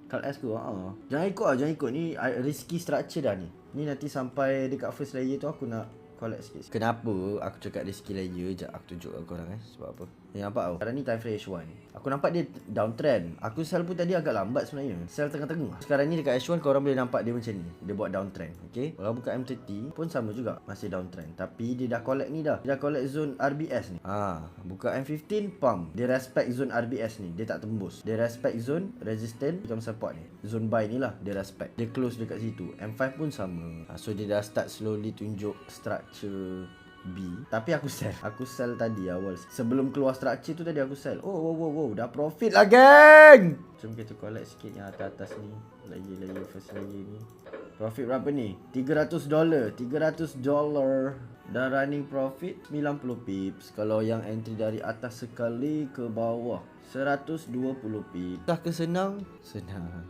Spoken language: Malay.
Cut S ke? Jangan ikut lah, jangan ikut. Ni risky structure dah ni. Ni nanti sampai dekat first layer tu aku nak collect sikit. Kenapa aku cakap risky layer? Sekejap aku tunjuk korang sebab apa. Nampak tau. Sekarang ni time frame H1. Aku nampak dia downtrend. Aku sell pun tadi agak lambat sebenarnya. Sell tengah-tengah. Sekarang ni dekat H1 korang boleh nampak dia macam ni. Dia buat downtrend. Okay. Kalau buka M30 pun sama juga. Masih downtrend. Tapi dia dah collect ni dah. Dia dah collect zone RBS ni. Buka M15 pump. Dia respect zone RBS ni. Dia tak tembus. Dia respect zone resistance become support ni. Zone buy ni lah dia respect. Dia close dekat situ. M5 pun sama. So dia dah start slowly tunjuk structure B. Tapi aku sell. Aku sell tadi awal. Sebelum keluar structure tu tadi aku sell. Wow. Dah profit lah geng. Jom kita collect sikit yang atas-atas ni. Layer first layer ni. Profit berapa ni? $300. Dah running profit 90 pips. Kalau yang entry dari atas sekali ke bawah 120 pips. Dah ke senang? Senang.